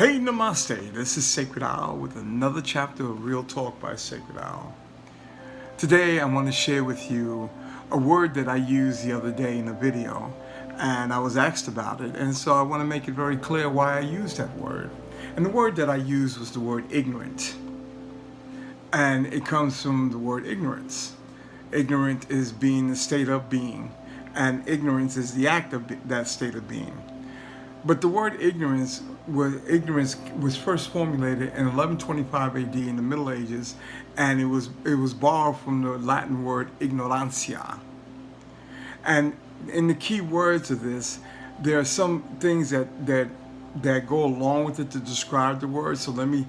Hey, namaste. This is Sacredowl with another chapter of Real Talk by Sacredowl. Today I want to share with you a word that I used the other day in a video, and I was asked about it, and so I want to make it very clear why I used that word. And the word that I used was the word ignorant, and it comes from the word ignorance. Ignorant is being the state of being, and ignorance is the act of that state of being. But the word ignorance was first formulated in 1125 AD in the Middle Ages, and it was borrowed from the Latin word ignorantia. And in the key words of this, there are some things that go along with it to describe the word. So let me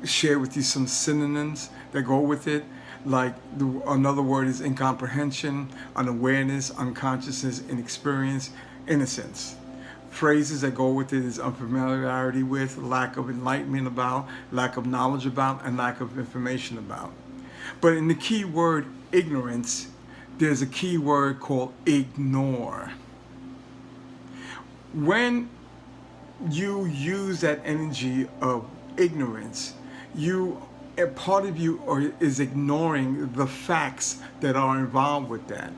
share with you some synonyms that go with it. Like another word is incomprehension, unawareness, unconsciousness, inexperience, innocence. Phrases that go with it is unfamiliarity with, lack of enlightenment about, lack of knowledge about, and lack of information about. But in the key word ignorance, there's a key word called ignore. When you use that energy of ignorance, a part of you is ignoring the facts that are involved with that.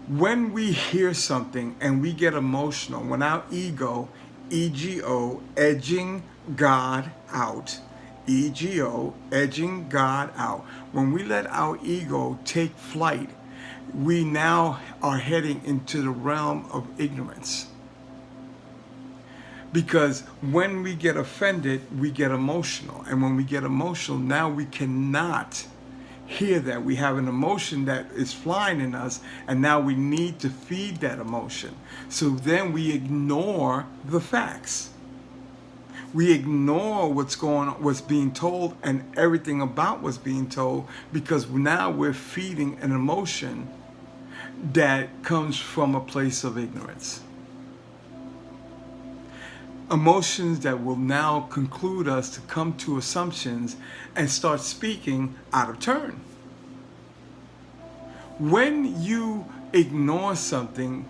When we hear something and we get emotional, when our ego, ego, edging God out, ego, edging God out, when we let our ego take flight, we now are heading into the realm of ignorance. Because when we get offended, we get emotional. And when we get emotional, now we cannot hear that. We have an emotion that is flying in us, and now we need to feed that emotion. So then we ignore the facts. We ignore what's going on, what's being told, and everything about what's being told, because now we're feeding an emotion that comes from a place of ignorance. Emotions that will now conclude us to come to assumptions and start speaking out of turn. When you ignore something,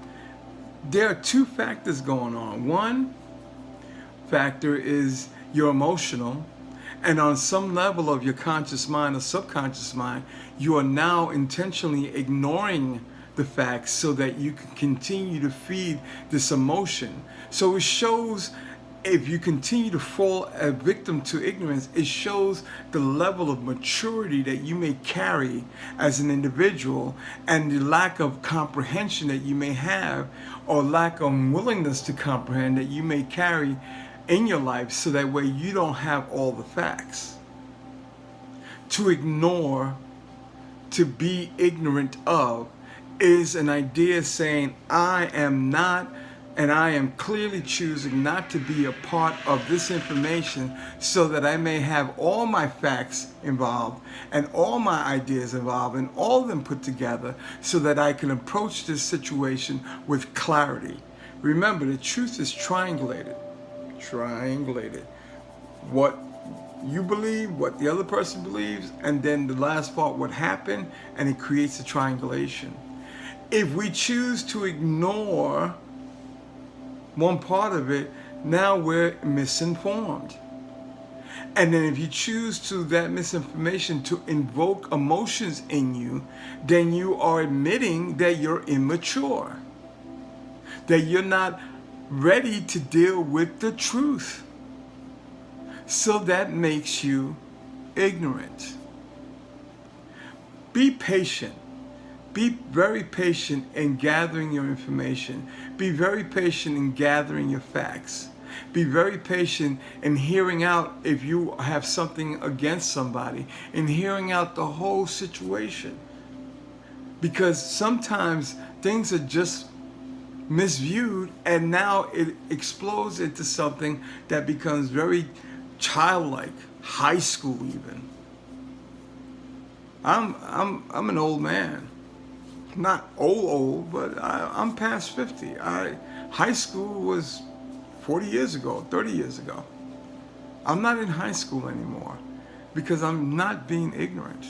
there are two factors going on. One factor is you're emotional, and on some level of your conscious mind or subconscious mind, you are now intentionally ignoring the facts so that you can continue to feed this emotion. So it shows, if you continue to fall a victim to ignorance, it shows the level of maturity that you may carry as an individual, and the lack of comprehension that you may have, or lack of willingness to comprehend that you may carry in your life, so that way you don't have all the facts. To ignore, to be ignorant of, is an idea saying, I am not, and I am clearly choosing not to be a part of this information, so that I may have all my facts involved and all my ideas involved and all of them put together, so that I can approach this situation with clarity. Remember, the truth is triangulated. What you believe, what the other person believes, and then the last part, what happened, and it creates a triangulation. If we choose to ignore one part of it, now we're misinformed. And then if you choose to that misinformation to invoke emotions in you, then you are admitting that you're immature, that you're not ready to deal with the truth. So that makes you ignorant. Be patient. Be very patient in gathering your information. Be very patient in gathering your facts. Be very patient in hearing out if you have something against somebody, in hearing out the whole situation. Because sometimes things are just misviewed, and now it explodes into something that becomes very childlike, high school even. I'm an old man. Not old, but I'm past 50. High school was 40 years ago, 30 years ago. I'm not in high school anymore because I'm not being ignorant.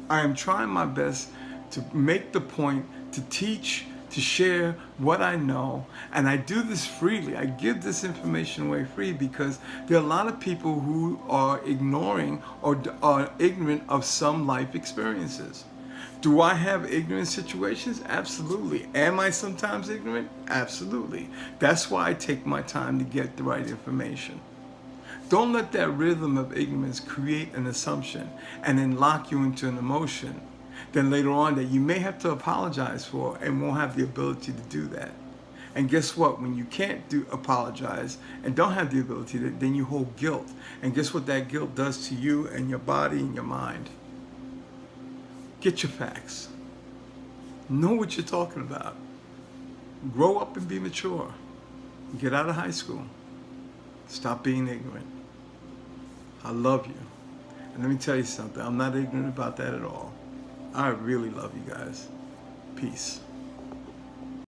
I am trying my best to make the point, to teach, to share what I know, and I do this freely. I give this information away free because there are a lot of people who are ignoring or are ignorant of some life experiences. Do I have ignorant situations? Absolutely. Am I sometimes ignorant? Absolutely. That's why I take my time to get the right information. Don't let that rhythm of ignorance create an assumption and then lock you into an emotion then later on that you may have to apologize for and won't have the ability to do that. And guess what? When you can't apologize and don't have the ability to, then you hold guilt. And guess what that guilt does to you and your body and your mind? Get your facts. Know what you're talking about. Grow up and be mature. Get out of high school. Stop being ignorant. I love you. And let me tell you something. I'm not ignorant about that at all. I really love you guys. Peace.